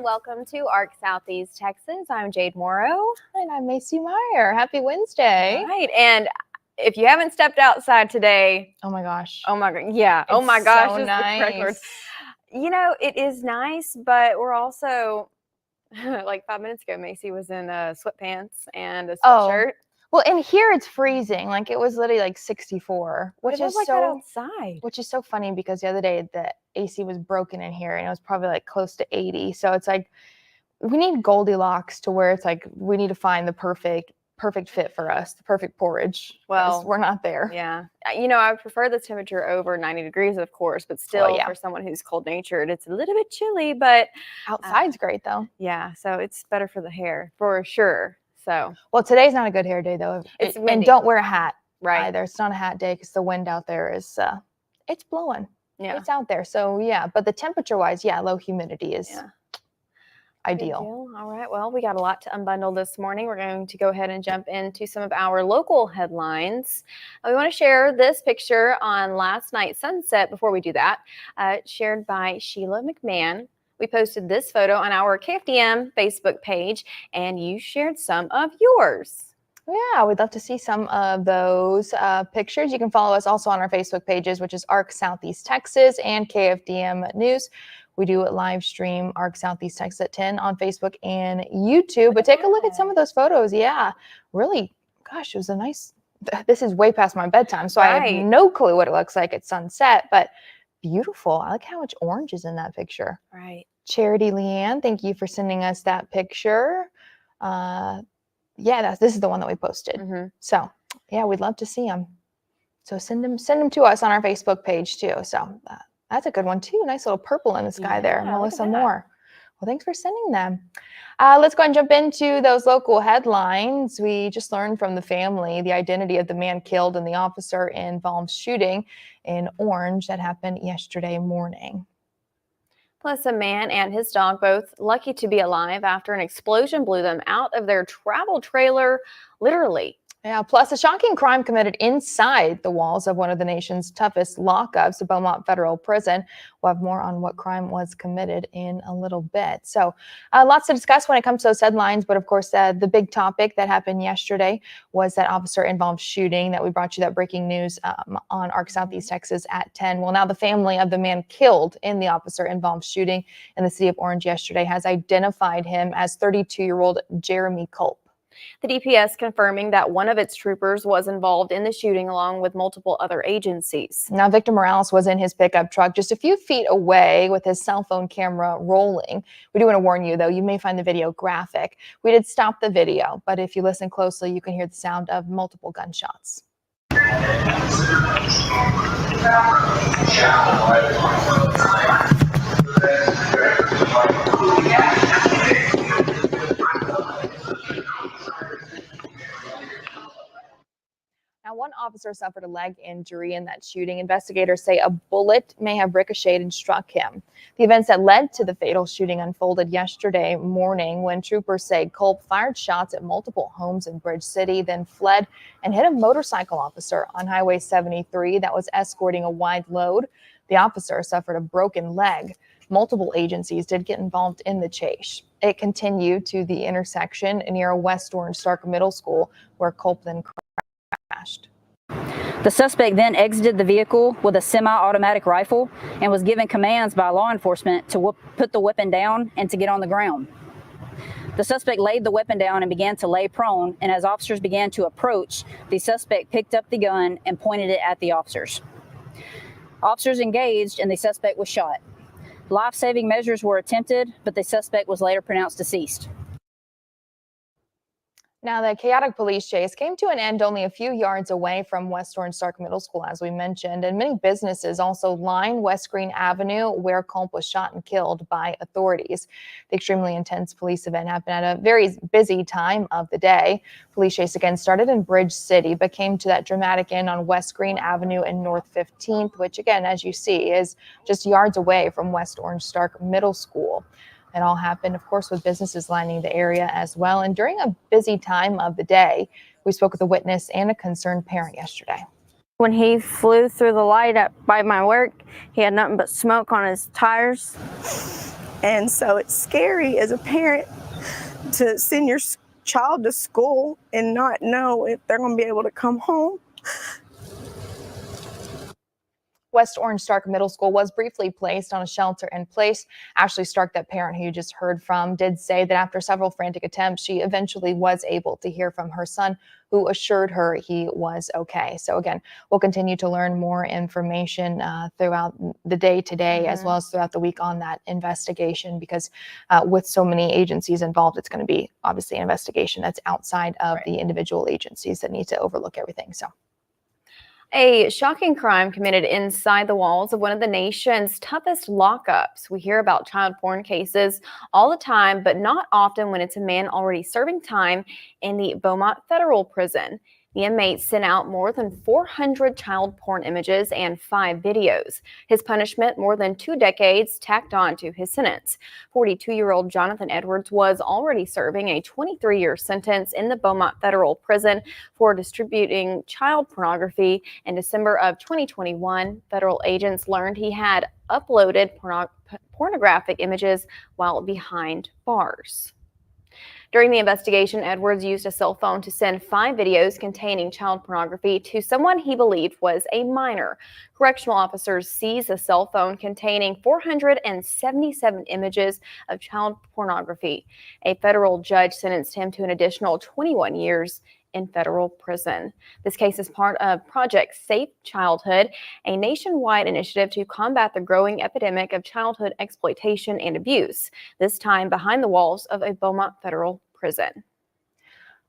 and welcome to ARC Southeast Texas. I'm Jade Morrow. And I'm Macy Meyer. Happy Wednesday. All right, and if you haven't stepped outside today, oh my gosh. Oh my god, yeah. It's oh my gosh, so is nice. the correct word. You know, it is nice, but we're also like 5 minutes ago, Macy was in sweatpants and a sweatshirt. Well, and here it's freezing. Like it was literally like 64, which is like that outside. Which is so funny because the other day the AC was broken in here and it was probably like close to 80. So it's like we need Goldilocks to where it's like we need to find the perfect fit for us, the perfect porridge. Well, we're not there. Yeah. You know, I prefer the temperature over 90 degrees, of course, but still for someone who's cold natured, it's a little bit chilly, but outside's great though. Yeah. So it's better for the hair for sure. So, well, today's not a good hair day though. It's windy. And don't wear a hat either. It's not a hat day because the wind out there is, it's blowing. Yeah. It's out there. So yeah, but the temperature wise, low humidity is ideal. All right. Well, we got a lot to unbundle this morning. We're going to go ahead and jump into some of our local headlines. We want to share this picture on last night's sunset. Before we do that, shared by Sheila McMahon. We posted this photo on our KFDM Facebook page, and you shared some of yours. Yeah, we'd love to see some of those pictures. You can follow us also on our Facebook pages, which is ARC Southeast Texas and KFDM News. We do live stream ARC Southeast Texas at 10 on Facebook and YouTube. But take a look at some of those photos. Yeah, really, gosh, it was a nice, this is way past my bedtime, so I have no clue what it looks like at sunset, but beautiful. I like how much orange is in that picture. Right. Charity Leanne, thank you for sending us that picture. Yeah, this is the one that we posted. Mm-hmm. So yeah, we'd love to see them. So send them to us on our Facebook page too. So that's a good one too. Nice little purple in the sky there, Melissa Moore. Well, thanks for sending them. Let's go and jump into those local headlines. We just learned from the family the identity of the man killed in the officer-involved shooting in Orange that happened yesterday morning. Plus, a man and his dog, both lucky to be alive after an explosion blew them out of their travel trailer, literally. Yeah, plus a shocking crime committed inside the walls of one of the nation's toughest lockups, the Beaumont Federal Prison. We'll have more on what crime was committed in a little bit. So lots to discuss when it comes to those headlines. But of course, the big topic that happened yesterday was that officer-involved shooting that we brought you that breaking news on ARC Southeast Texas at 10. Well, now the family of the man killed in the officer-involved shooting in the city of Orange yesterday has identified him as 32-year-old Jeremy Culp. The DPS confirming that one of its troopers was involved in the shooting along with multiple other agencies. Now, Victor Morales was in his pickup truck just a few feet away with his cell phone camera rolling. We do want to warn you, though, you may find the video graphic. We did stop the video, but if you listen closely, you can hear the sound of multiple gunshots. Now, one officer suffered a leg injury in that shooting. Investigators say a bullet may have ricocheted and struck him. The events that led to the fatal shooting unfolded yesterday morning when troopers say Culp fired shots at multiple homes in Bridge City, then fled and hit a motorcycle officer on Highway 73 that was escorting a wide load. The officer suffered a broken leg. Multiple agencies did get involved in the chase. It continued to the intersection near West Orange Stark Middle School, where Culp then crashed. The suspect then exited the vehicle with a semi-automatic rifle and was given commands by law enforcement to put the weapon down and to get on the ground. The suspect laid the weapon down and began to lay prone, and as officers began to approach, the suspect picked up the gun and pointed it at the officers. Officers engaged and the suspect was shot. Life-saving measures were attempted, but the suspect was later pronounced deceased. Now, the chaotic police chase came to an end only a few yards away from West Orange Stark Middle School, as we mentioned, and many businesses also line West Green Avenue, where Culp was shot and killed by authorities. The extremely intense police event happened at a very busy time of the day. Police chase again started in Bridge City, but came to that dramatic end on West Green Avenue and North 15th, which again, as you see, is just yards away from West Orange Stark Middle School. It all happened, of course, with businesses lining the area as well. And during a busy time of the day, we spoke with a witness and a concerned parent yesterday. When he flew through the light by my work, he had nothing but smoke on his tires. And so it's scary as a parent to send your child to school and not know if they're going to be able to come home. West Orange Stark Middle School was briefly placed on a shelter in place. Ashley Stark, that parent who you just heard from, did say that after several frantic attempts, she eventually was able to hear from her son, who assured her he was okay. So again, we'll continue to learn more information throughout the day today, as well as throughout the week on that investigation, because with so many agencies involved, it's going to be obviously an investigation that's outside of the individual agencies that need to overlook everything. So. A shocking crime committed inside the walls of one of the nation's toughest lockups. We hear about child porn cases all the time, but not often when it's a man already serving time in the Beaumont Federal Prison. The inmate sent out more than 400 child porn images and 5 videos. His punishment, more than 2 decades tacked on to his sentence. 42-year-old Jonathan Edwards was already serving a 23-year sentence in the Beaumont Federal Prison for distributing child pornography. In December of 2021, federal agents learned he had uploaded pornographic images while behind bars. During the investigation, Edwards used a cell phone to send 5 videos containing child pornography to someone he believed was a minor. Correctional officers seized a cell phone containing 477 images of child pornography. A federal judge sentenced him to an additional 21 years in federal prison. This case is part of Project Safe Childhood, a nationwide initiative to combat the growing epidemic of childhood exploitation and abuse, this time behind the walls of a Beaumont federal prison.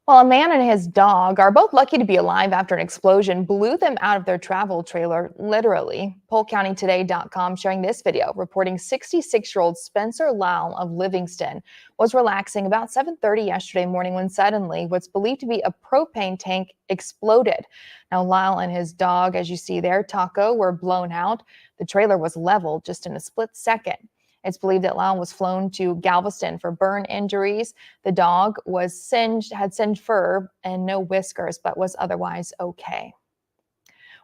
Well, a man and his dog are both lucky to be alive after an explosion blew them out of their travel trailer, literally. PolkCountyToday.com sharing this video reporting 66-year-old Spencer Lyle of Livingston was relaxing about 7:30 yesterday morning when suddenly what's believed to be a propane tank exploded. Now, Lyle and his dog, as you see there, Taco, were blown out. The trailer was leveled just in a split second. It's believed that Lyle was flown to Galveston for burn injuries. The dog was had singed fur and no whiskers, but was otherwise okay.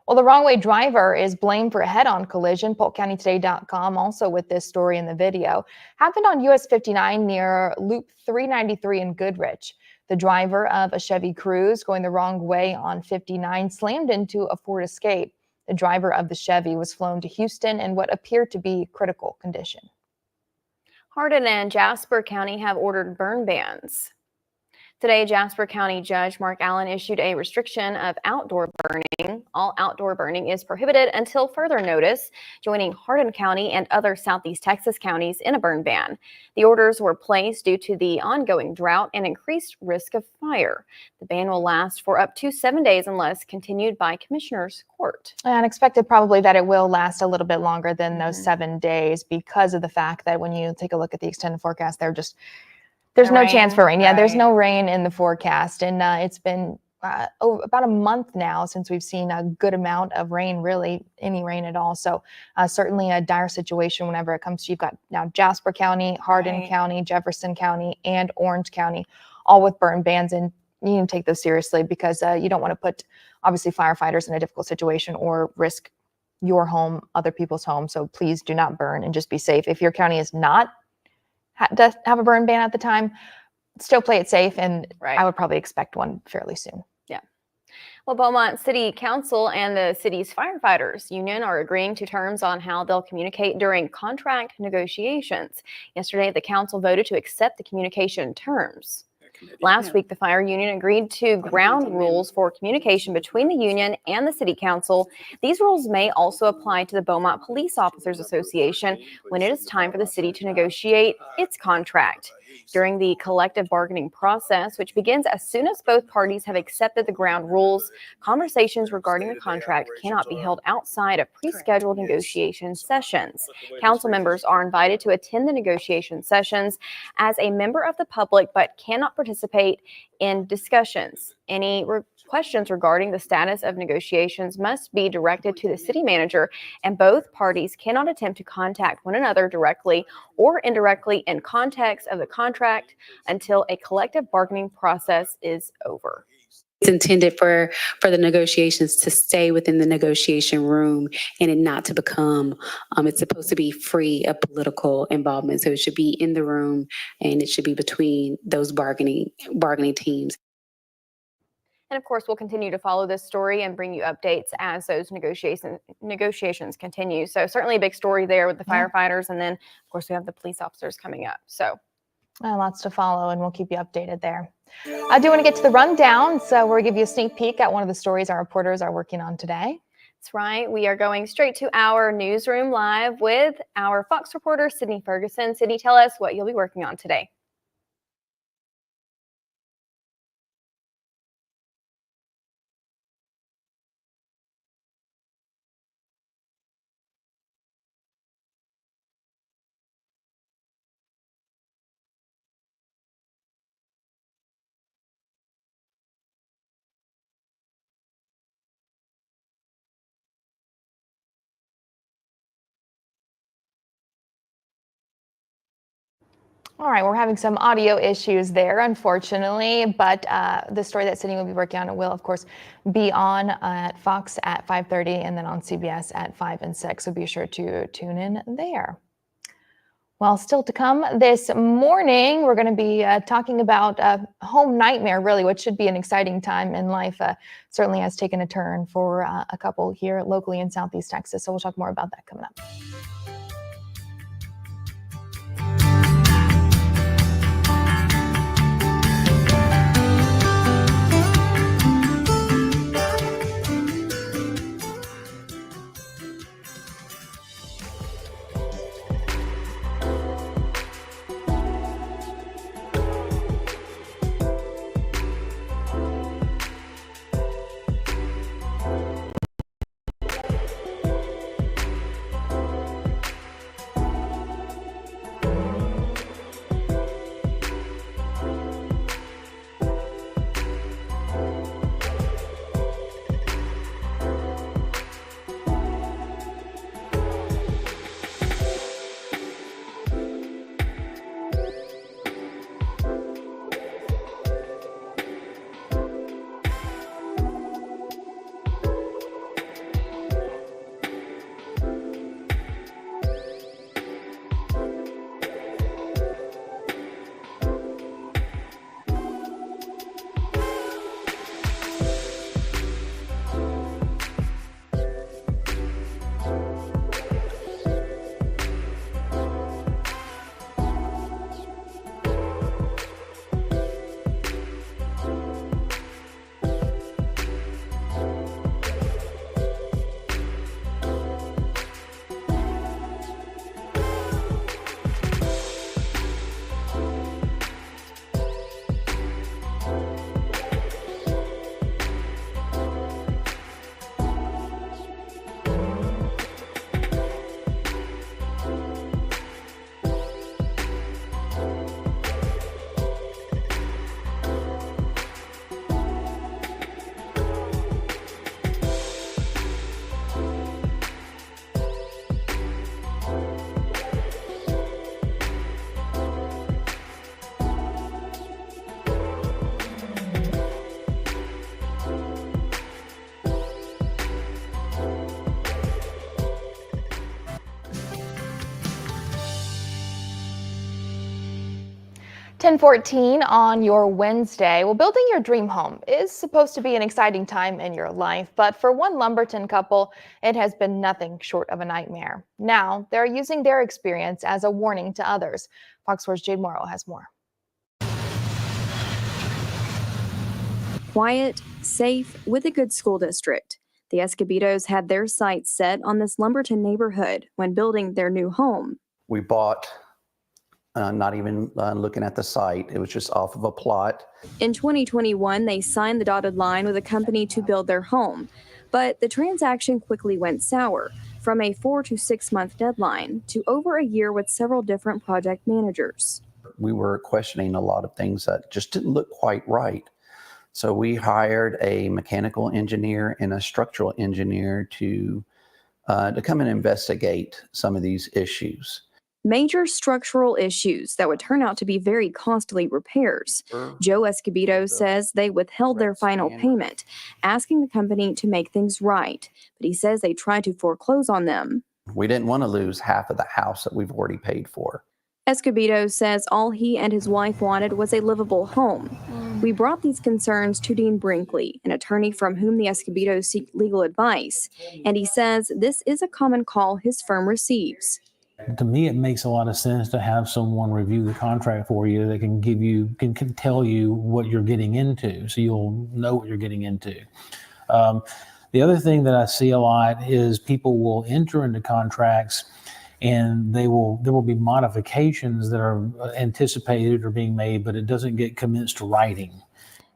Well, the wrong way driver is blamed for a head-on collision. PolkCountyToday.com also with this story in the video. Happened on US 59 near Loop 393 in Goodrich. The driver of a Chevy Cruze going the wrong way on 59 slammed into a Ford Escape. The driver of the Chevy was flown to Houston in what appeared to be critical condition. Hardin and Jasper County have ordered burn bans. Today, Jasper County Judge Mark Allen issued a restriction of outdoor burning. All outdoor burning is prohibited until further notice, joining Hardin County and other Southeast Texas counties in a burn ban. The orders were placed due to the ongoing drought and increased risk of fire. The ban will last for up to 7 days unless continued by Commissioner's Court. And expected probably that it will last a little bit longer than those 7 days because of the fact that when you take a look at the extended forecast, there's no chance for rain. Yeah, there's no rain in the forecast. And it's been about a month now since we've seen a good amount of rain, really any rain at all. So certainly a dire situation whenever it comes to, you've got now Jasper County, Hardin County, Jefferson County, and Orange County, all with burn bans. And you need to take those seriously because you don't want to put, obviously, firefighters in a difficult situation or risk your home, other people's homes. So please do not burn and just be safe. If your county is not does have a burn ban at the time, still play it safe, and I would probably expect one fairly soon. Yeah. Well, Beaumont City Council and the city's firefighters union are agreeing to terms on how they'll communicate during contract negotiations. Yesterday, the council voted to accept the communication terms. Last week, the fire union agreed to ground rules for communication between the union and the city council. These rules may also apply to the Beaumont Police Officers Association when it is time for the city to negotiate its contract. During the collective bargaining process, which begins as soon as both parties have accepted the ground rules, conversations regarding the contract cannot be held outside of pre-scheduled negotiation sessions. Council members are invited to attend the negotiation sessions as a member of the public, but cannot participate in discussions. Any questions regarding the status of negotiations must be directed to the city manager, and both parties cannot attempt to contact one another directly or indirectly in context of the contract until a collective bargaining process is over. It's intended for the negotiations to stay within the negotiation room and it not to become, it's supposed to be free of political involvement. So it should be in the room and it should be between those bargaining teams. And of course, we'll continue to follow this story and bring you updates as those negotiations continue. So certainly a big story there with the firefighters. And then, of course, we have the police officers coming up. So lots to follow, and we'll keep you updated there. I do want to get to the rundown, so we'll give you a sneak peek at one of the stories our reporters are working on today. That's right. We are going straight to our newsroom live with our Fox reporter, Sydney Ferguson. Sydney, tell us what you'll be working on today. All right, we're having some audio issues there, unfortunately, but the story that Sydney will be working on will, of course, be on at Fox at 5:30 and then on CBS at 5 and 6, so be sure to tune in there. Well, still to come this morning, we're going to be talking about home nightmare, really, which should be an exciting time in life. Certainly has taken a turn for a couple here locally in Southeast Texas, so we'll talk more about that coming up. (10:14) on your Wednesday. Well, building your dream home is supposed to be an exciting time in your life, but for one Lumberton couple, it has been nothing short of a nightmare. Now, they're using their experience as a warning to others. Fox 4's Jade Morrow has more. Quiet, safe, with a good school district. The Escobedos had their sights set on this Lumberton neighborhood when building their new home. We bought not even looking at the site. It was just off of a plot. In 2021, they signed the dotted line with a company to build their home, but the transaction quickly went sour, from a 4 to 6 month deadline to over a year with several different project managers. We were questioning a lot of things that just didn't look quite right. So we hired a mechanical engineer and a structural engineer to come and investigate some of these issues. major structural issues that would turn out to be very costly repairs. Joe Escobedo says they withheld their final payment, asking the company to make things right, but he says they tried to foreclose on them. We didn't want to lose half of the house that we've already paid for. Escobedo says all he and his wife wanted was a livable home. We brought these concerns to Dean Brinkley, an attorney from whom the Escobedos seek legal advice, and he says this is a common call his firm receives. To me, it makes a lot of sense to have someone review the contract for you that can give you, can tell you what you're getting into, so you'll know what you're getting into. The other thing that I see a lot is people will enter into contracts and there will be modifications that are anticipated or being made, but it doesn't get commenced to writing.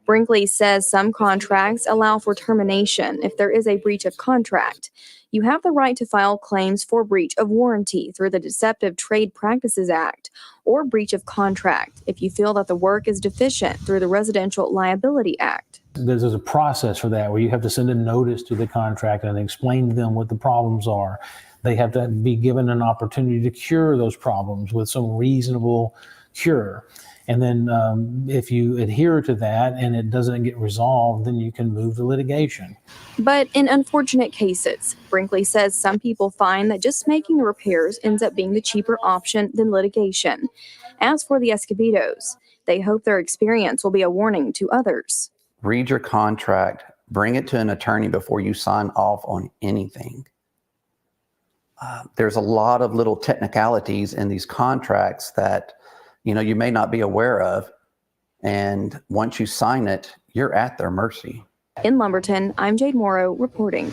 Brinkley says some contracts allow for termination if there is a breach of contract. You have the right to file claims for breach of warranty through the Deceptive Trade Practices Act, or breach of contract if you feel that the work is deficient through the Residential Liability Act. There's a process for that where you have to send a notice to the contractor and explain to them what the problems are. They have to be given an opportunity to cure those problems with some reasonable cure. And then if you adhere to that and it doesn't get resolved, then you can move to litigation. But in unfortunate cases, Brinkley says some people find that just making the repairs ends up being the cheaper option than litigation. As for the Escobedos, they hope their experience will be a warning to others. Read your contract, bring it to an attorney before you sign off on anything. There's a lot of little technicalities in these contracts that you may not be aware of. And once you sign it, you're at their mercy. In Lumberton, I'm Jade Morrow reporting.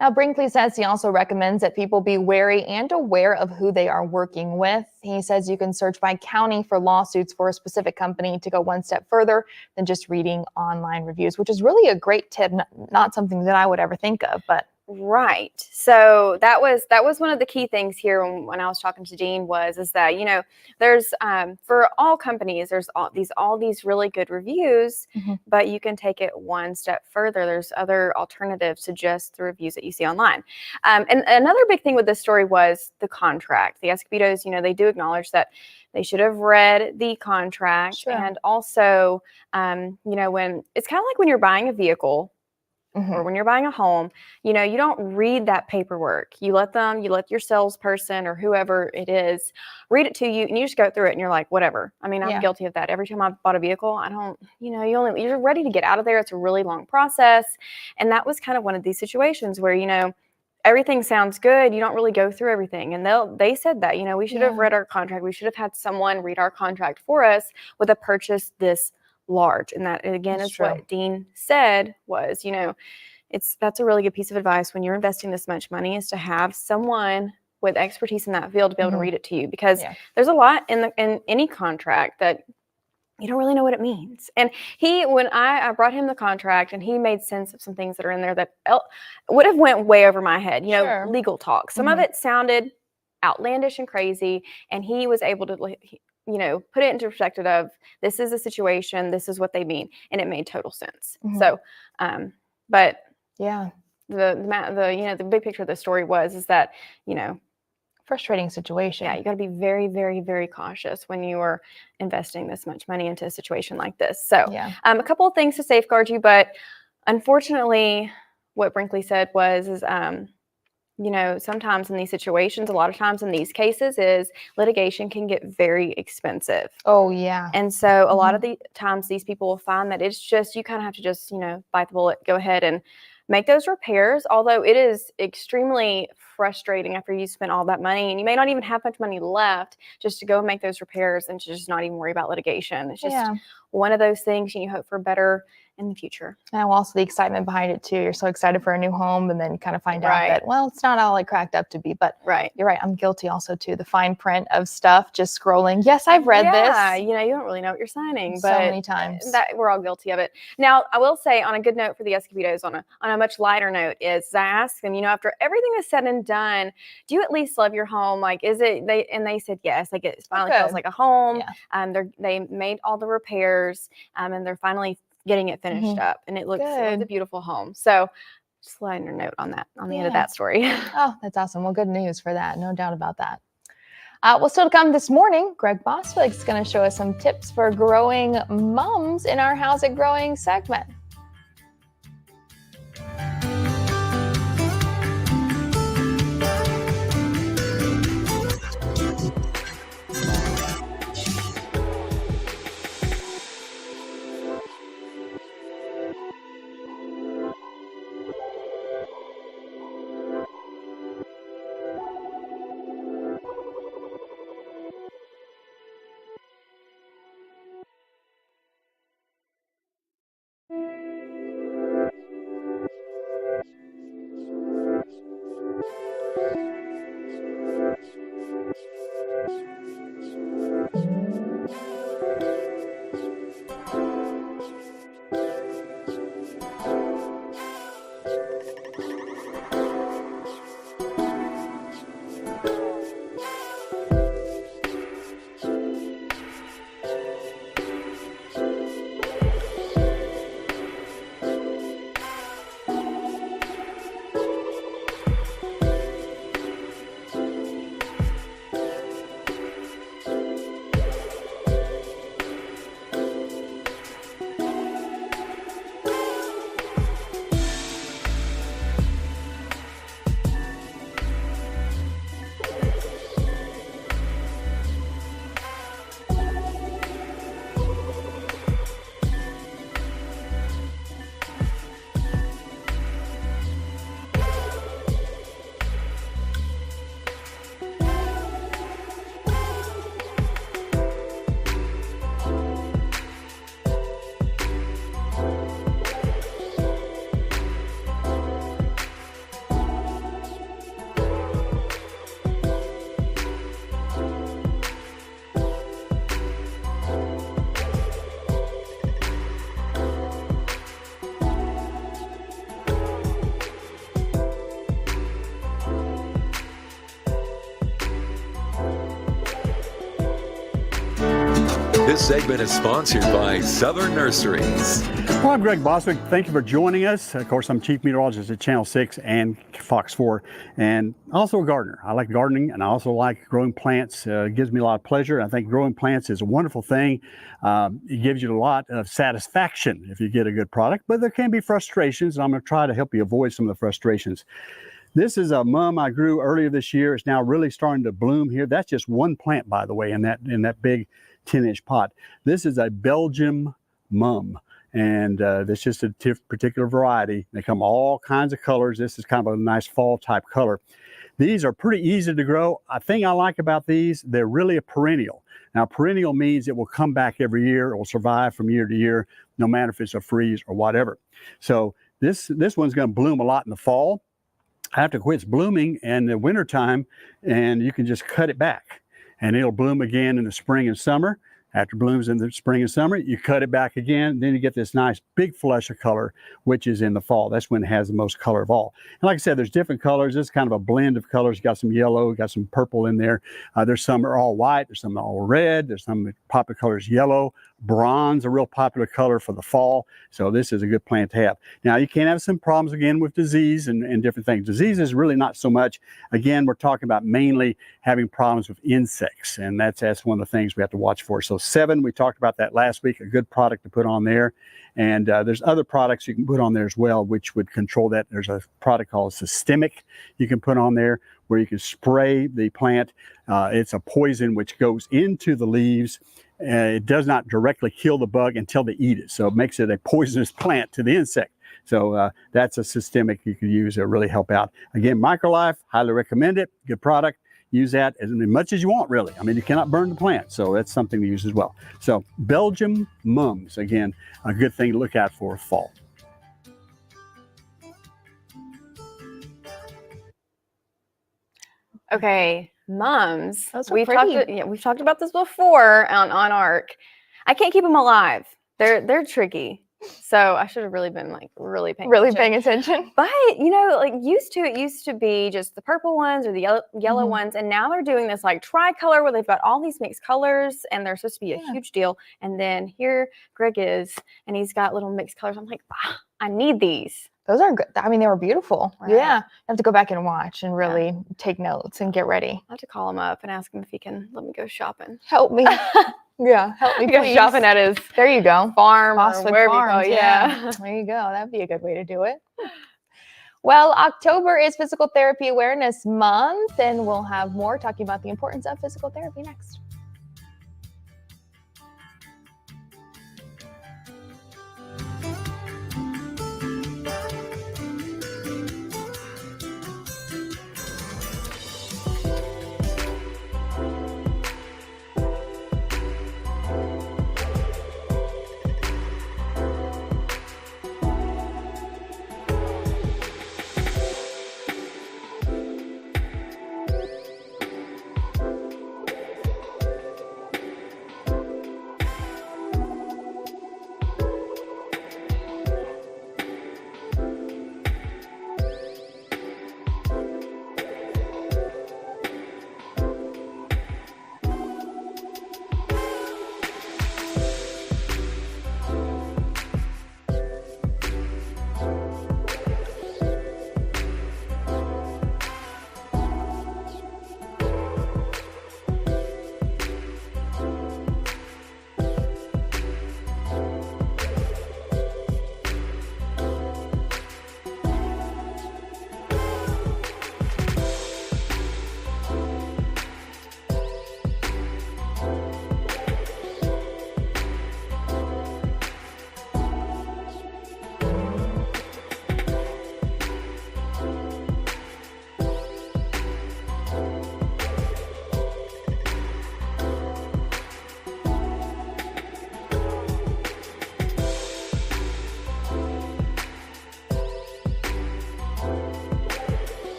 Now, Brinkley says he also recommends that people be wary and aware of who they are working with. He says you can search by county for lawsuits for a specific company to go one step further than just reading online reviews, which is really a great tip, not something that I would ever think of, but Right. So that was one of the key things here when I was talking to Dean is that, there's for all companies, there's all these really good reviews, but you can take it one step further. There's other alternatives to just the reviews that you see online. And another big thing with this story was the contract. The Escobedos, they do acknowledge that they should have read the contract. Sure. And also, when it's kind of like when you're buying a vehicle, or when you're buying a home, you don't read that paperwork. You let your salesperson or whoever it is read it to you, and you just go through it and you're like, whatever. I mean, I'm guilty of that. Every time I've bought a vehicle, I don't, you're ready to get out of there. It's a really long process. And that was kind of one of these situations where, everything sounds good. You don't really go through everything. And they said that, we should have read our contract. We should have had someone read our contract for us with a purchase this large. And that again is what Dean said was, that's a really good piece of advice when you're investing this much money, is to have someone with expertise in that field to be able to read it to you, because there's a lot in any contract that you don't really know what it means. And when I brought him the contract and he made sense of some things that are in there that would have went way over my head, legal talk. Some of it sounded outlandish and crazy, and he was able to put it into perspective of, this is a situation, this is what they mean. And it made total sense. So, but the big picture of the story is that, frustrating situation. Yeah. You got to be very, very, very cautious when you are investing this much money into a situation like this. So a couple of things to safeguard you, but unfortunately what Brinkley said is, sometimes in these situations, a lot of times in these cases, is litigation can get very expensive. Oh, yeah. And so a lot of the times these people will find that it's just, you kind of have to just, bite the bullet, go ahead and make those repairs. Although it is extremely frustrating after you spent all that money and you may not even have much money left, just to go and make those repairs and to just not even worry about litigation. It's just one of those things, and you hope for better in the future. And also the excitement behind it too. You're so excited for a new home, and then you kind of find out that, well, it's not all it cracked up to be. But you're right. I'm guilty also too. The fine print of stuff, just scrolling. Yes, I've read this. Yeah, you don't really know what you're signing, but so many times that we're all guilty of it. Now, I will say, on a good note for the Escobedos, on a much lighter note, is I asked them, after everything is said and done, do you at least love your home? Like, is it they said yes. Like, it finally feels like a home. They made all the repairs, and they're finally getting it finished up, and it looks, it was a beautiful home. So Just liner note on that, on the end of Yeah. that story. Oh, that's awesome. Well, good news for that. No doubt about that. Well, still to come this morning, Greg Boswick is going to show us some tips for growing mums in our How's It Growing segment. This segment is sponsored by Southern Nurseries. Well, I'm Greg Boswick. Thank you for joining us. Of course, I'm Chief Meteorologist at Channel 6 and Fox 4, and also a gardener. I like gardening, and I also like growing plants. It gives me a lot of pleasure. I think growing plants is a wonderful thing. It gives you a lot of satisfaction if you get a good product, but there can be frustrations, and I'm going to try to help you avoid some of the frustrations. This is a mum I grew earlier this year. It's now really starting to bloom here. That's just one plant, by the way, in that big 10-inch pot. This is a Belgium mum, and that's just a particular variety. They come all kinds of colors. This is kind of a nice fall type color. These are pretty easy to grow. A thing I like about these, they're really a perennial. Now, perennial means it will come back every year. It will survive from year to year, no matter if it's a freeze or whatever. So this one's going to bloom a lot in the fall. After it quits blooming in the wintertime, and you can just cut it back, and it'll bloom again in the spring and summer. After it blooms in the spring and summer, you cut it back again. Then you get this nice big flush of color, which is in the fall. That's when it has the most color of all. And like I said, there's different colors. This is kind of a blend of colors. You got some yellow, got some purple in there. There's some are all white. There's some all red. There's some popular colors yellow. Bronze, a real popular color for the fall. So this is a good plant to have. Now, you can have some problems again with disease and different things. Disease is really not so much. Again, we're talking about mainly having problems with insects, and that's one of the things we have to watch for. So 7, we talked about that last week, a good product to put on there. And there's other products you can put on there as well, which would control that. There's a product called Systemic you can put on there where you can spray the plant. It's a poison which goes into the leaves. It does not directly kill the bug until they eat it. So it makes it a poisonous plant to the insect. So that's a systemic you can use to really help out. Again, Microlife, highly recommend it. Good product. Use that as much as you want, really. I mean, you cannot burn the plant. So that's something to use as well. So Belgium mums, again, a good thing to look out for fall. Okay, mums. Those are We've pretty. talked about this before on ARC. I can't keep them alive. They're tricky. So I should have really been like really paying Really attention. paying attention. But like it used to be just the purple ones or the yellow Mhm. ones, and now they're doing this like tricolor where they've got all these mixed colors, and they're supposed to be a Yeah. huge deal. And then here Greg is, and he's got little mixed colors. I'm like, I need these. Those are good. I mean, they were beautiful. Right. Yeah. I have to go back and watch and really take notes and get ready. I'll have to call him up and ask him if he can let me go shopping. Help me. Yeah, help me, Go please. shopping at his There you go. farm or Mosswood wherever Farms, you go. Yeah. There you go. That'd be a good way to do it. Well, October is Physical Therapy Awareness Month, and we'll have more talking about the importance of physical therapy next.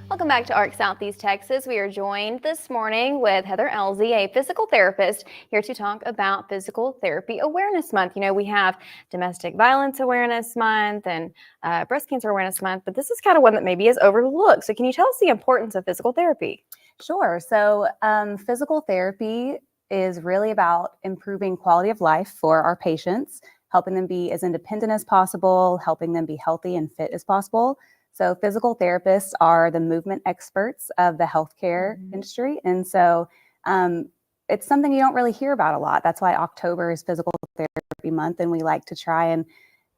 Welcome back to ARC Southeast Texas. We are joined this morning with Heather Elsie, a physical therapist, here to talk about Physical Therapy Awareness Month. You know, we have Domestic Violence Awareness Month and Breast Cancer Awareness Month, but this is kind of one that maybe is overlooked. So can you tell us the importance of physical therapy? Sure. So physical therapy is really about improving quality of life for our patients, helping them be as independent as possible, helping them be healthy and fit as possible. So physical therapists are the movement experts of the healthcare industry. And so it's something you don't really hear about a lot. That's why October is Physical Therapy Month. And we like to try and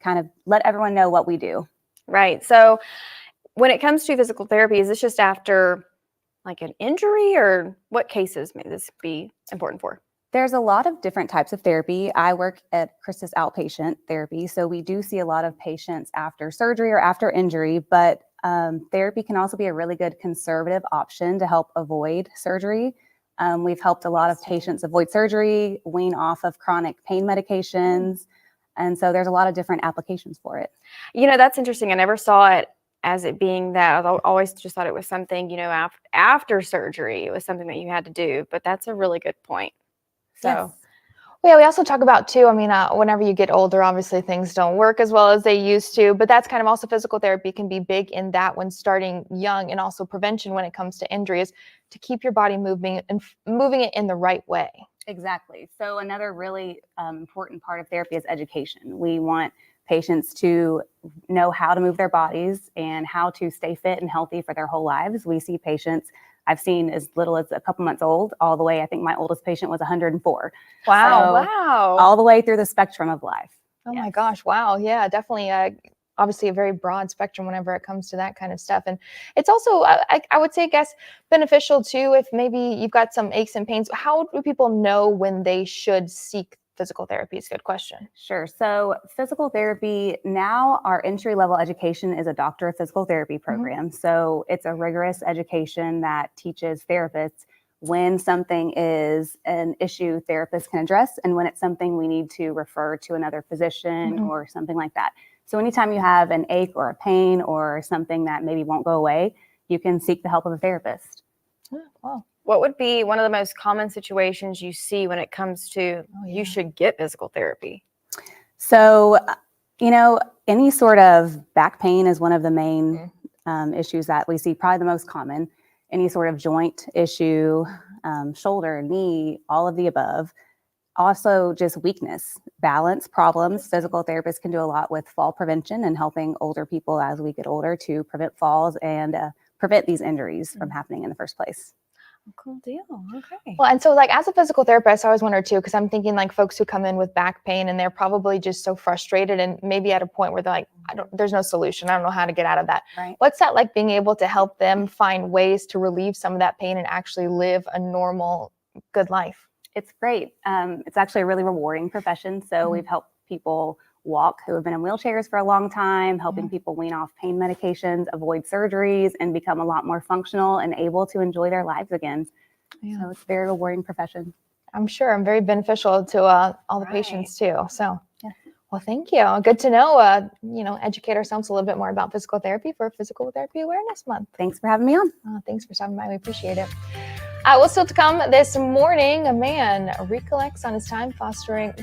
kind of let everyone know what we do. Right. So when it comes to physical therapy, is this just after like an injury, or what cases may this be important for? There's a lot of different types of therapy. I work at Christus Outpatient Therapy, so we do see a lot of patients after surgery or after injury, but therapy can also be a really good conservative option to help avoid surgery. We've helped a lot of patients avoid surgery, wean off of chronic pain medications, and so there's a lot of different applications for it. You know, that's interesting. I never saw it as it being that. I always just thought it was something, you know, after surgery, it was something that you had to do, but that's a really good point. So, Yes. Well, yeah, we also talk about too, I mean, whenever you get older, obviously things don't work as well as they used to, but that's kind of also physical therapy can be big in that when starting young, and also prevention when it comes to injuries, to keep your body moving and moving it in the right way. Exactly. So another really important part of therapy is education. We want patients to know how to move their bodies and how to stay fit and healthy for their whole lives. We see patients I've seen as little as a couple months old, all the way. I think my oldest patient was 104. Wow. So wow. all the way through the spectrum of life. Oh my gosh. Wow. Yeah, definitely obviously a very broad spectrum whenever it comes to that kind of stuff. And it's also, I would say, I guess, beneficial too if maybe you've got some aches and pains. How do people know when they should seek physical therapy? Is a good question. Sure. So physical therapy, now our entry level education is a doctor of physical therapy program. So it's a rigorous education that teaches therapists when something is an issue therapists can address and when it's something we need to refer to another physician or something like that. So anytime you have an ache or a pain or something that maybe won't go away, you can seek the help of a therapist. Wow. What would be one of the most common situations you see when it comes to you should get physical therapy? So, any sort of back pain is one of the main issues that we see, probably the most common. Any sort of joint issue, shoulder, knee, all of the above. Also, just weakness, balance problems. Physical therapists can do a lot with fall prevention and helping older people as we get older to prevent falls and prevent these injuries from happening in the first place. Cool deal. Okay. Well, and so like as a physical therapist, I always wonder too, because I'm thinking like folks who come in with back pain and they're probably just so frustrated and maybe at a point where they're like, there's no solution. I don't know how to get out of that. Right. What's that like, being able to help them find ways to relieve some of that pain and actually live a normal, good life? It's great. It's actually a really rewarding profession. So we've helped people walk who have been in wheelchairs for a long time, helping people wean off pain medications, avoid surgeries, and become a lot more functional and able to enjoy their lives again. So it's a very rewarding profession. I'm sure I'm very beneficial to all the patients too. So, well, thank you. Good to know, educate ourselves a little bit more about physical therapy for Physical Therapy Awareness Month. Thanks for having me on. Thanks for stopping by. We appreciate it. What's still to come this morning? A man recollects on his time fostering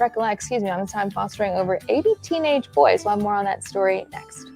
over 80 teenage boys. We'll have more on that story next.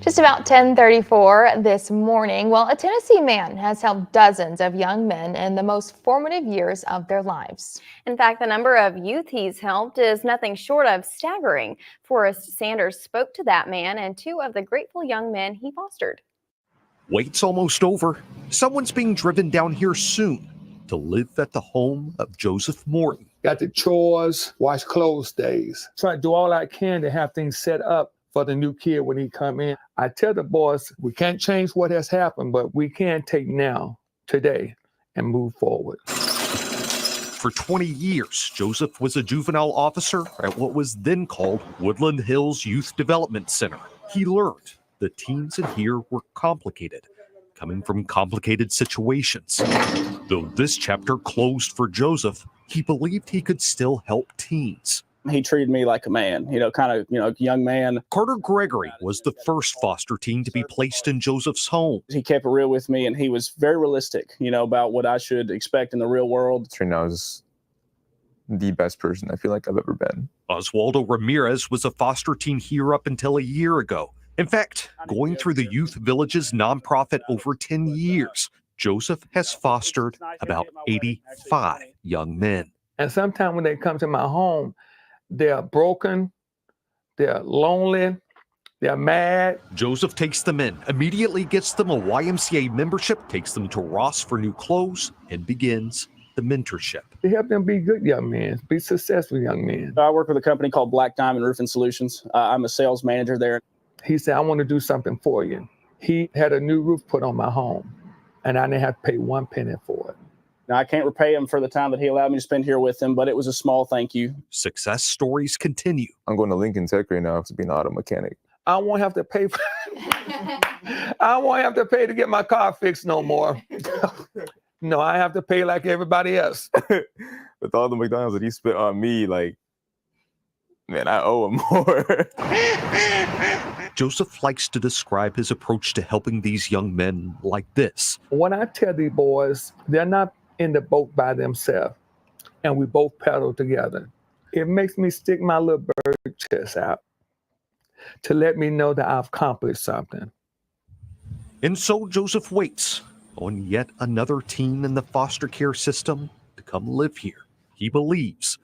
Just about 10:34 this morning. Well, a Tennessee man has helped dozens of young men in the most formative years of their lives. In fact, the number of youth he's helped is nothing short of staggering. Forrest Sanders spoke to that man and two of the grateful young men he fostered. Wait's almost over. Someone's being driven down here soon to live at the home of Joseph Morton. Got the chores, wash clothes days. Try to do all I can to have things set up for the new kid when he come in. I tell the boys, we can't change what has happened, but we can take now, today, and move forward. For 20 years, Joseph was a juvenile officer at what was then called Woodland Hills Youth Development Center. He learned the teens in here were complicated, coming from complicated situations. Though this chapter closed for Joseph, he believed he could still help teens. He treated me like a man, young man. Carter Gregory was the first foster teen to be placed in Joseph's home. He kept it real with me, and he was very realistic, about what I should expect in the real world. Right now is the best person I feel like I've ever been. Oswaldo Ramirez was a foster teen here up until a year ago. In fact, going through the Youth Village's nonprofit over 10 years, Joseph has fostered about 85 young men. And sometimes when they come to my home, they're broken, they're lonely, they're mad. Joseph takes them in, immediately gets them a YMCA membership, takes them to Ross for new clothes, and begins the mentorship. To help them be good young men, be successful young men. I work with a company called Black Diamond Roofing Solutions. I'm a sales manager there. He said, I want to do something for you. He had a new roof put on my home, and I didn't have to pay 1 penny for it. Now, I can't repay him for the time that he allowed me to spend here with him, but it was a small thank you. Success stories continue. I'm going to Lincoln Tech right now to be an auto mechanic. I won't have to pay I won't have to pay to get my car fixed no more. No, I have to pay like everybody else. With all the McDonald's that he spent on me, man, I owe him more. Joseph likes to describe his approach to helping these young men like this. When I tell these boys, they're not in the boat by themselves, and we both paddle together. It makes me stick my little bird chest out to let me know that I've accomplished something. And so Joseph waits on yet another teen in the foster care system to come live here. He believes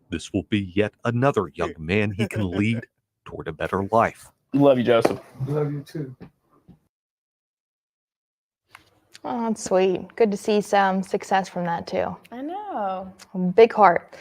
this will be yet another young man he can lead toward a better life. Love you, Joseph. Love you too. Oh, that's sweet. Good to see some success from that too. I know. Big heart.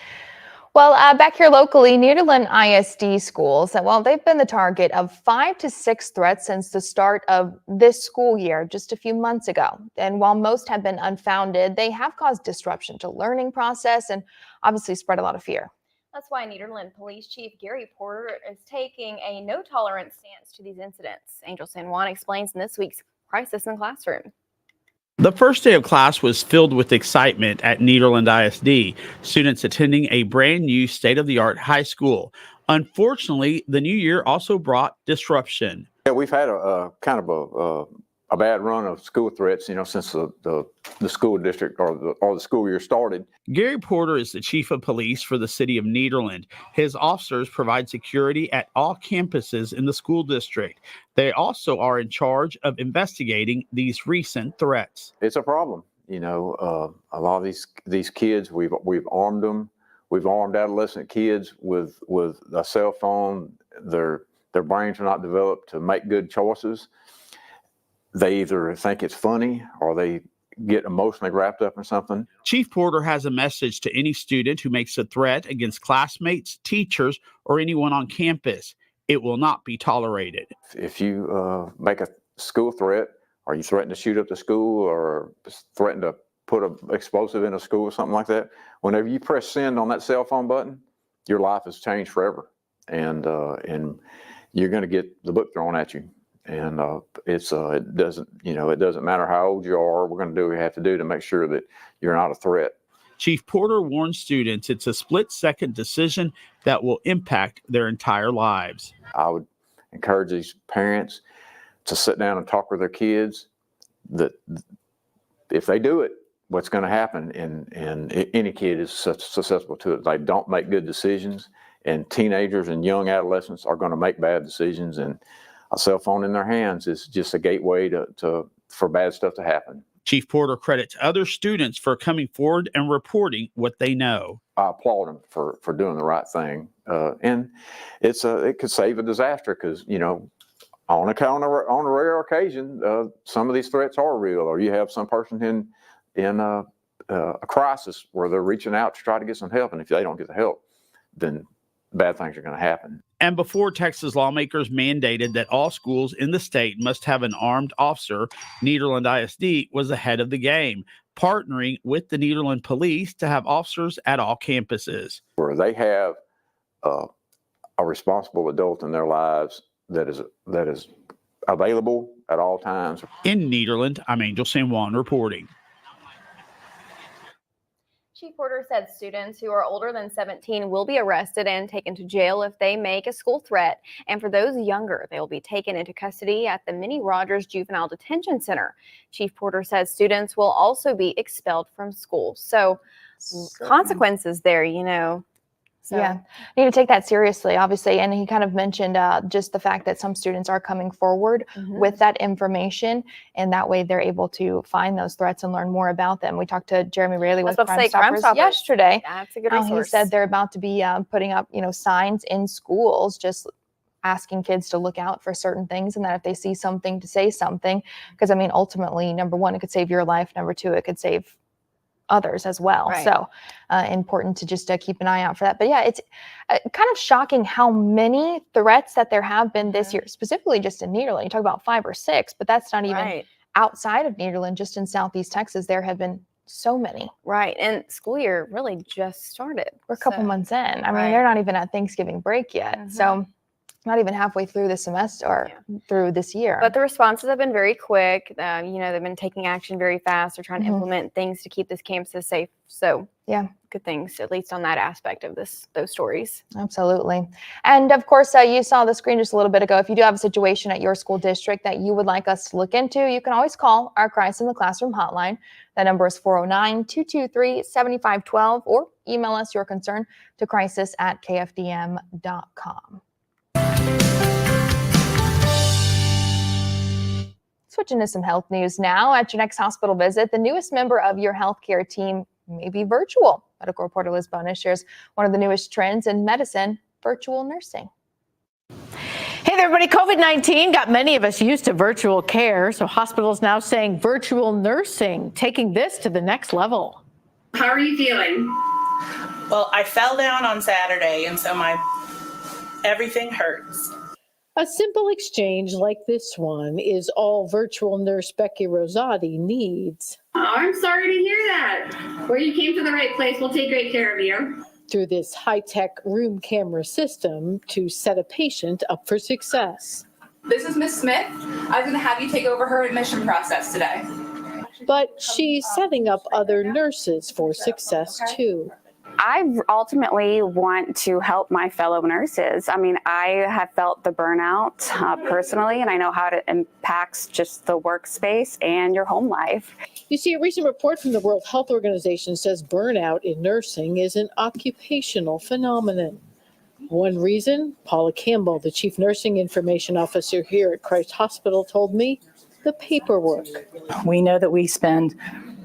Well, back here locally, Nederland ISD schools, they've been the target of 5 to 6 threats since the start of this school year, just a few months ago. And while most have been unfounded, they have caused disruption to learning process and obviously spread a lot of fear. That's why Nederland Police Chief Gary Porter is taking a no-tolerance stance to these incidents. Angel San Juan explains in this week's Crisis in the Classroom. The first day of class was filled with excitement at Nederland ISD, students attending a brand new state-of-the-art high school. Unfortunately, the new year also brought disruption. Yeah, we've had a kind of a bad run of school threats, since the school district or the school year started. Gary Porter is the chief of police for the city of Nederland. His officers provide security at all campuses in the school district. They also are in charge of investigating these recent threats. It's a problem. A lot of these kids, we've armed them. We've armed adolescent kids with a cell phone. Their brains are not developed to make good choices. They either think it's funny or they get emotionally wrapped up in something. Chief Porter has a message to any student who makes a threat against classmates, teachers, or anyone on campus. It will not be tolerated. If you make a school threat, or you threaten to shoot up the school, or threaten to put an explosive in a school or something like that, whenever you press send on that cell phone button, your life has changed forever. And you're going to get the book thrown at you. And it doesn't matter how old you are. We're going to do what we have to do to make sure that you're not a threat. Chief Porter warns students it's a split-second decision that will impact their entire lives. I would encourage these parents to sit down and talk with their kids. That if they do it, what's going to happen? And any kid is susceptible to it. They don't make good decisions, and teenagers and young adolescents are going to make bad decisions. And a cell phone in their hands is just a gateway for bad stuff to happen. Chief Porter credits other students for coming forward and reporting what they know. I applaud them for doing the right thing. And it could save a disaster because, on a rare occasion, some of these threats are real, or you have some person in a crisis where they're reaching out to try to get some help. And if they don't get the help, then bad things are going to happen. And before Texas lawmakers mandated that all schools in the state must have an armed officer, Nederland ISD was ahead of the game, partnering with the Nederland police to have officers at all campuses. Where they have a responsible adult in their lives that is available at all times. In Nederland, I'm Angel San Juan reporting. Chief Porter said students who are older than 17 will be arrested and taken to jail if they make a school threat. And for those younger, they will be taken into custody at the Minnie Rogers Juvenile Detention Center. Chief Porter says students will also be expelled from school. So consequences there, you know. So. Yeah, need to take that seriously, obviously. And he kind of mentioned just the fact that some students are coming forward with that information, and that way they're able to find those threats and learn more about them. We talked to Jeremy Raley with Crime Stoppers yesterday. That's a good resource. He said they're about to be putting up, signs in schools, just asking kids to look out for certain things, and that if they see something, to say something. Because I mean, ultimately, number one, it could save your life. Number two, it could save others as well. Right. So important to just keep an eye out for that. But yeah, it's kind of shocking how many threats that there have been this year, specifically just in Nederland. You talk about 5 or 6, but that's not even outside of Nederland. Just in Southeast Texas, there have been so many. Right. And school year really just started. We're a couple months in. I mean, they're not even at Thanksgiving break yet. So not even halfway through the semester or through this year. But the responses have been very quick. They've been taking action very fast. They're trying to implement things to keep this campuses safe. So yeah, good things, at least on that aspect of those stories. Absolutely. And of course, you saw the screen just a little bit ago. If you do have a situation at your school district that you would like us to look into, you can always call our Crisis in the Classroom hotline. That number is 409-223-7512, or email us your concern to crisis@kfdm.com. Switching to some health news now. At your next hospital visit, the newest member of your healthcare team may be virtual. Medical reporter Liz Bonus shares one of the newest trends in medicine, virtual nursing. Hey there, everybody. COVID-19 got many of us used to virtual care, so hospitals now saying virtual nursing, taking this to the next level. How are you feeling? Well, I fell down on Saturday, and so everything hurts. A simple exchange like this one is all virtual nurse Becky Rosati needs. Oh, I'm sorry to hear that. Well, you came to the right place. We'll take great care of you. Through this high-tech room camera system to set a patient up for success. This is Miss Smith. I was going to have you take over her admission process today. But she's setting up other nurses for success too. I ultimately want to help my fellow nurses. I mean, I have felt the burnout personally, and I know how it impacts just the workspace and your home life. You see, a recent report from the World Health Organization says burnout in nursing is an occupational phenomenon. One reason, Paula Campbell, the Chief Nursing Information Officer here at Christ Hospital, told me, the paperwork. We know that we spend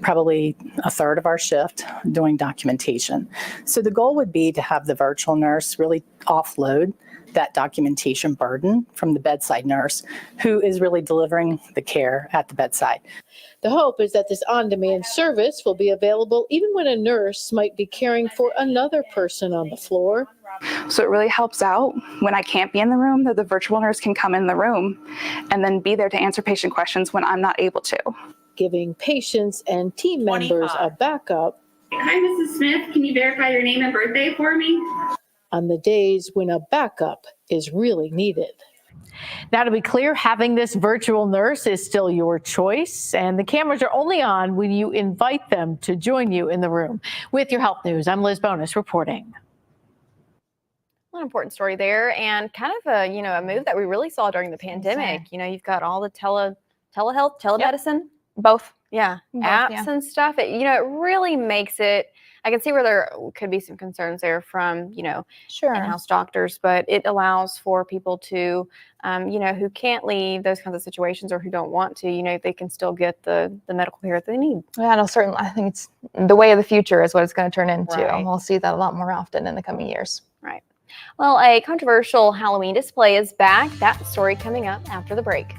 probably a third of our shift doing documentation. So the goal would be to have the virtual nurse really offload that documentation burden from the bedside nurse who is really delivering the care at the bedside. The hope is that this on-demand service will be available even when a nurse might be caring for another person on the floor. So it really helps out when I can't be in the room, that the virtual nurse can come in the room and then be there to answer patient questions when I'm not able to. Giving patients and team members a backup. Hi, Mrs. Smith. Can you verify your name and birthday for me? On the days when a backup is really needed. Now, to be clear, having this virtual nurse is still your choice, and the cameras are only on when you invite them to join you in the room. With your health news, I'm Liz Bonus reporting. An important story there, and kind of a move that we really saw during the pandemic. You've got all the telehealth, telemedicine. Yep. Both. Yeah, apps and stuff. It really makes it. I can see where there could be some concerns there from in-house doctors, but it allows for people to who can't leave those kinds of situations or who don't want to. They can still get the medical care that they need. Yeah, no, certainly. I think it's the way of the future is what it's going to turn into. Right. And we'll see that a lot more often in the coming years. Right. Well, a controversial Halloween display is back. That story coming up after the break.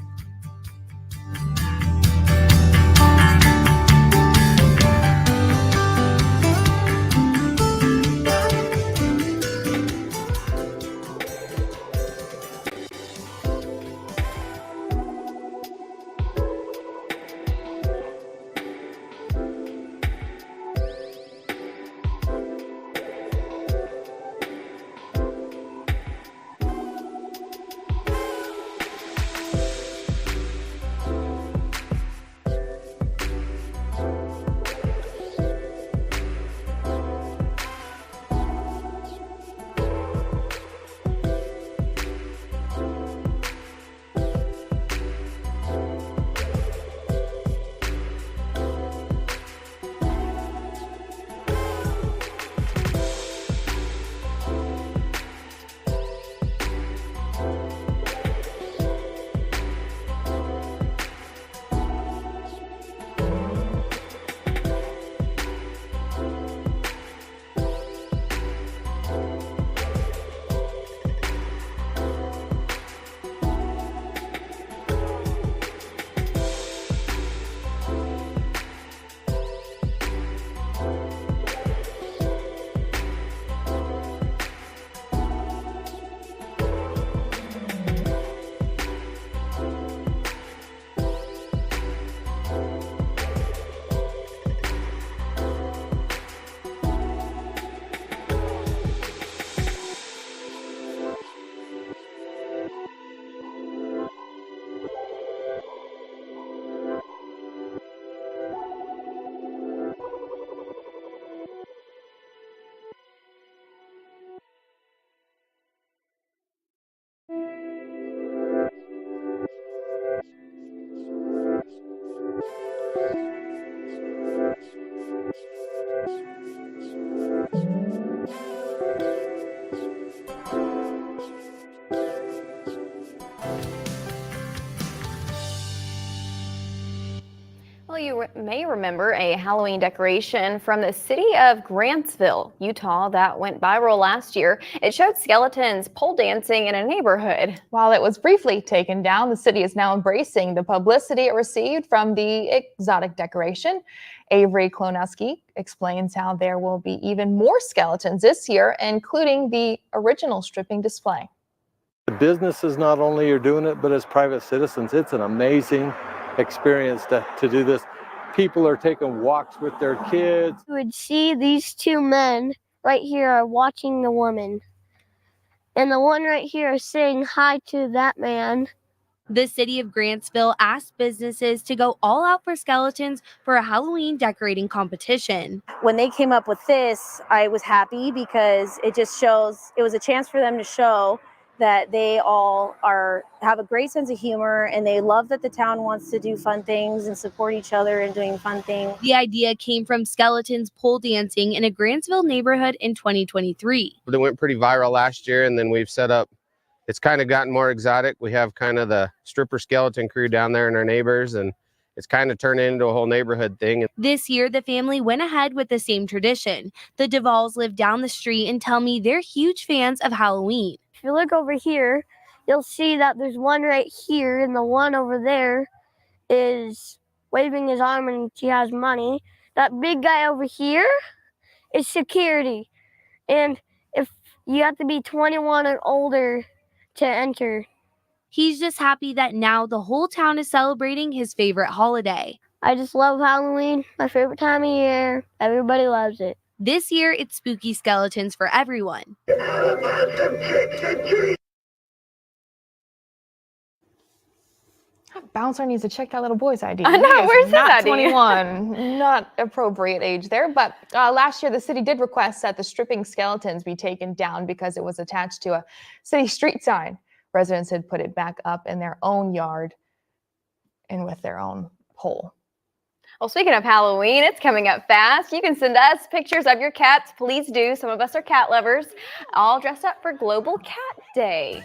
may remember a Halloween decoration from the city of Grantsville, Utah, that went viral last year. It showed skeletons pole dancing in a neighborhood. While it was briefly taken down, the city is now embracing the publicity it received from the exotic decoration. Avery Klonowski explains how there will be even more skeletons this year, including the original stripping display. The businesses not only are doing it, but as private citizens, it's an amazing experience to do this. People are taking walks with their kids. You would see these two men right here are watching the woman. And the one right here is saying hi to that man. The city of Grantsville asked businesses to go all out for skeletons for a Halloween decorating competition. When they came up with this, I was happy because it just shows, it was a chance for them to show that they all have a great sense of humor, and they love that the town wants to do fun things and support each other in doing fun things. The idea came from skeletons pole dancing in a Grantsville neighborhood in 2023. They went pretty viral last year, and then we've set up, it's kind of gotten more exotic. We have kind of the stripper skeleton crew down there and our neighbors, and it's kind of turned into a whole neighborhood thing. This year, the family went ahead with the same tradition. The Duvalls live down the street and tell me they're huge fans of Halloween. If you look over here, you'll see that there's one right here, and the one over there is waving his arm and he has money. That big guy over here is security. And if you have to be 21 and older to enter. He's just happy that now the whole town is celebrating his favorite holiday. I just love Halloween, my favorite time of year. Everybody loves it. This year, it's spooky skeletons for everyone. Bouncer needs to check that little boy's ID. I know, where's his not ID? 21, not appropriate age there. But last year, the city did request that the stripping skeletons be taken down because it was attached to a city street sign. Residents had put it back up in their own yard and with their own pole. Well, speaking of Halloween, it's coming up fast. You can send us pictures of your cats. Please do. Some of us are cat lovers, all dressed up for Global Cat Day.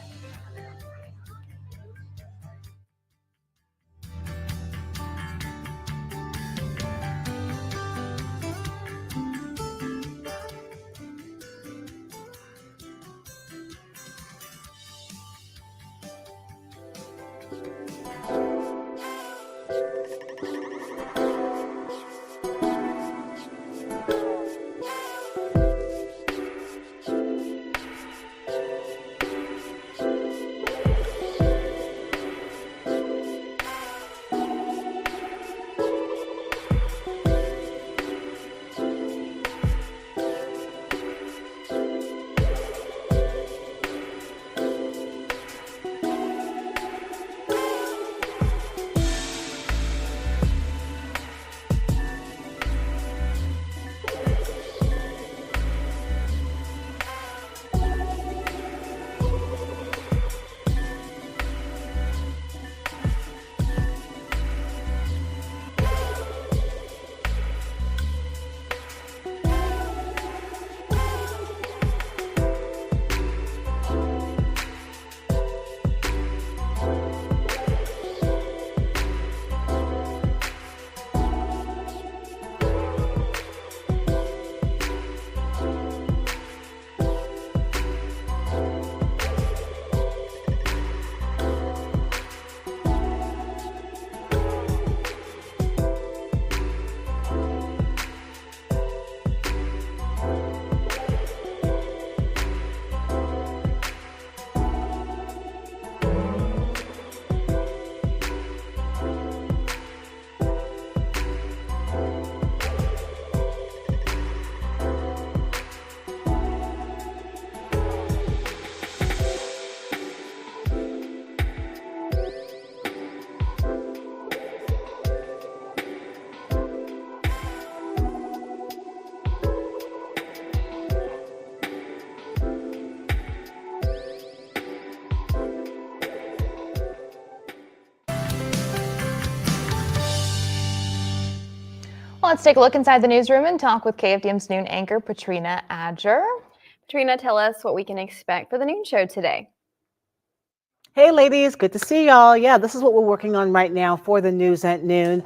Let's take a look inside the newsroom and talk with KFDM's noon anchor, Patrina Adger. Patrina, tell us what we can expect for the noon show today. Hey, ladies, good to see y'all. Yeah, this is what we're working on right now for the news at noon.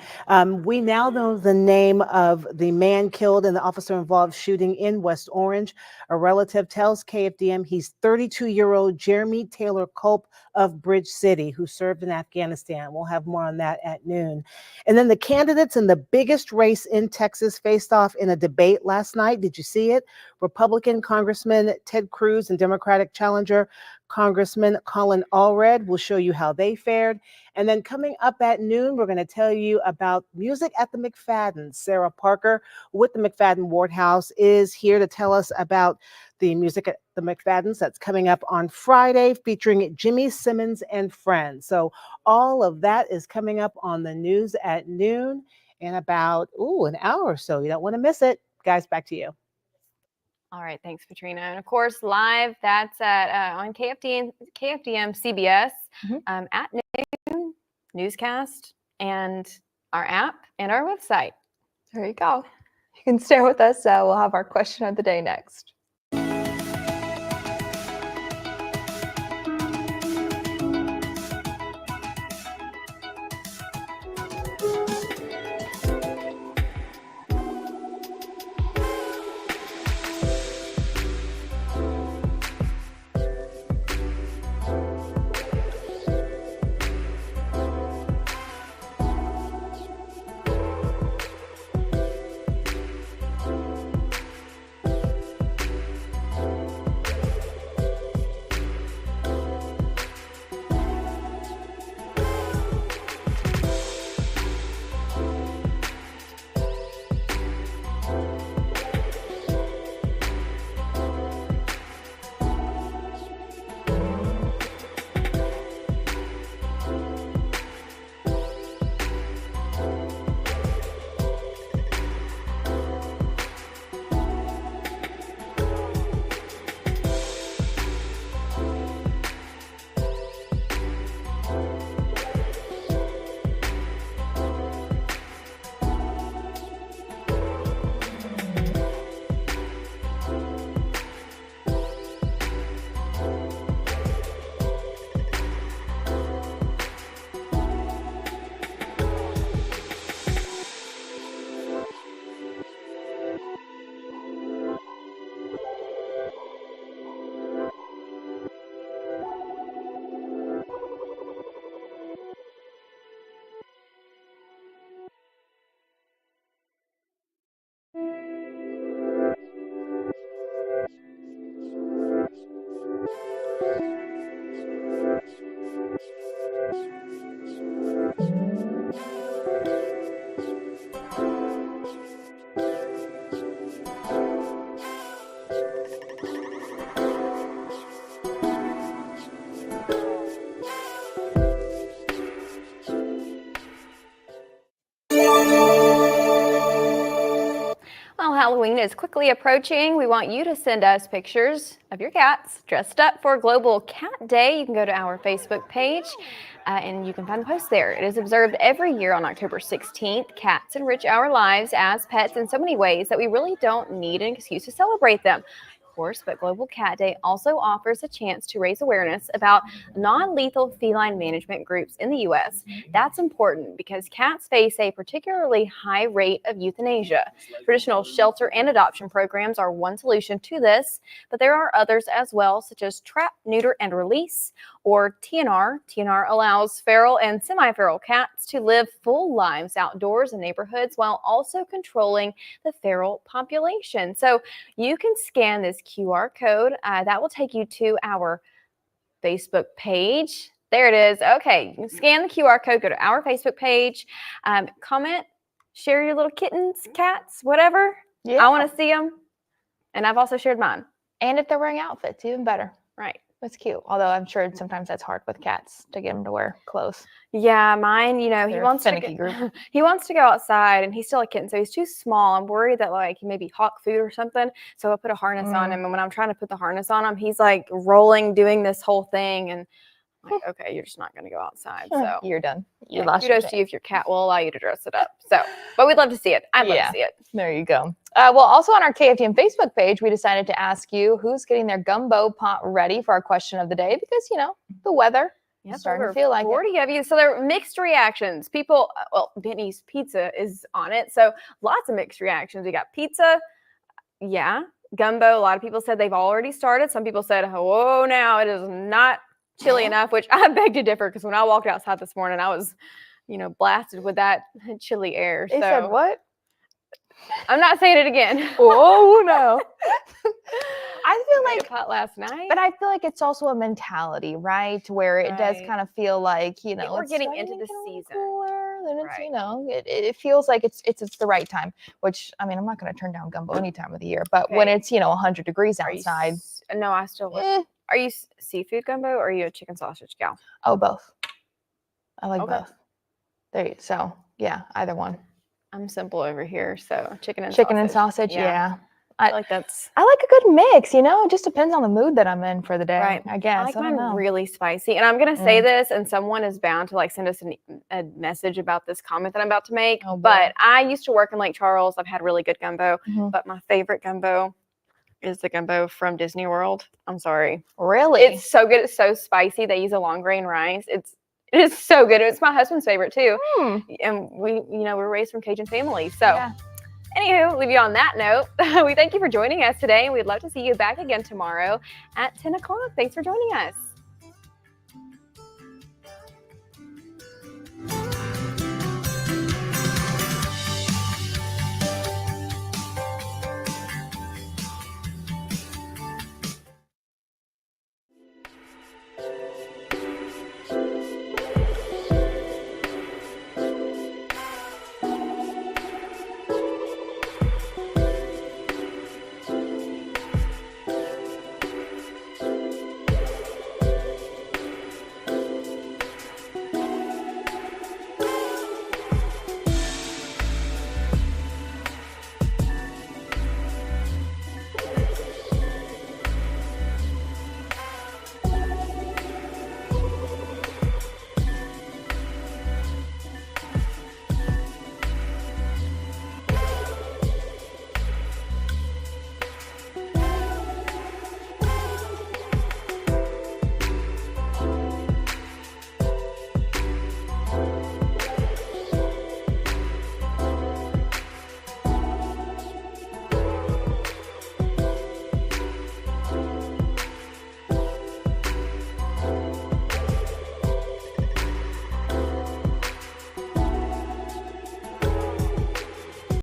We now know the name of the man killed in the officer-involved shooting in West Orange. A relative tells KFDM he's 32-year-old Jeremy Taylor Culp of Bridge City, who served in Afghanistan. We'll have more on that at noon. And then the candidates in the biggest race in Texas faced off in a debate last night. Did you see it? Republican Congressman Ted Cruz and Democratic challenger Congressman Colin Allred will show you how they fared. And then coming up at noon, we're going to tell you about music at the McFaddens. Sarah Parker with the McFadden Ward House is here to tell us about the music at the McFaddens that's coming up on Friday, featuring Jimmy Simmons and friends. So all of that is coming up on the news at noon in about an hour or so. You don't want to miss it. Guys, back to you. All right, thanks, Katrina. And of course, live, that's at on KFDM CBS at noon, newscast, and our app and our website. There you go. You can stay with us. We'll have our question of the day next. Well, Halloween is quickly approaching. We want you to send us pictures of your cats dressed up for Global Cat Day. You can go to our Facebook page and you can find the post there. It is observed every year on October 16th. Cats enrich our lives as pets in so many ways that we really don't need an excuse to celebrate them. Course, but Global Cat Day also offers a chance to raise awareness about non-lethal feline management groups in the U.S. That's important because cats face a particularly high rate of euthanasia. Traditional shelter and adoption programs are one solution to this, but there are others as well, such as trap, neuter, and release, or TNR. TNR allows feral and semi-feral cats to live full lives outdoors in neighborhoods while also controlling the feral population. So you can scan this QR code. That will take you to our Facebook page. There it is. Okay, you can scan the QR code, go to our Facebook page, comment, share your little kittens, cats, whatever. Yeah. I want to see them. And I've also shared mine. And if they're wearing outfits, even better. Right. That's cute. Although I'm sure sometimes that's hard with cats to get them to wear clothes. Yeah, mine, he They're a wants to finicky group. he wants to go outside and he's still a kitten, so he's too small. I'm worried that like he maybe hawk food or something. So I put a harness on him, and when I'm trying to put the harness on him, he's like rolling, doing this whole thing, and I'm like, okay, you're just not going to go outside. So You're done. You yeah, lost your kudos to you if your cat will allow you to dress it up. So, but we'd love to see it. I'd love Yeah. to see it. There you go. Well, also on our KFDM Facebook page, we decided to ask you who's getting their gumbo pot ready for our question of the day because, you know, the weather. Yeah, starting to over feel like it. 40 of you. So there are mixed reactions. People, well, Benny's Pizza is on it. So lots of mixed reactions. We got pizza. Yeah. Gumbo. A lot of people said they've already started. Some people said, whoa, now it is not chilly enough, which I beg to differ because when I walked outside this morning, I was, blasted with that chilly air. They said what? I'm not saying it again. Oh, no. I feel Made like it hot last night. But I feel like it's also a mentality, right? Where it does kind of feel like, we're it's getting starting into to the get a little season. cooler, then it's, it feels like it's the right time, which, I mean, I'm not going to turn down gumbo any time of the year, but when it's, 100 degrees outside. No, I still would. Are you seafood gumbo or are you a chicken sausage gal? Oh, both. I like Okay. both. So, yeah, either one. I'm simple over here, so chicken and sausage, yeah. I like that's. I like a good mix, It just depends on the mood that I'm in for the day, Right. I guess. I like I don't mine know. really spicy. And I'm going to say this, and someone is bound to send us a message about this comment that I'm about to make. Oh, boy. But I used to work in Lake Charles. I've had really good gumbo. Mhm. But my favorite gumbo is the gumbo from Disney World. I'm sorry. Really? It's so good. It's so spicy. They use a long grain rice. It is so good. It's my husband's favorite too. And we, we're raised from Cajun family. So anywho, leave you on that note. We thank you for joining us today. And we'd love to see you back again tomorrow at 10 o'clock. Thanks for joining us.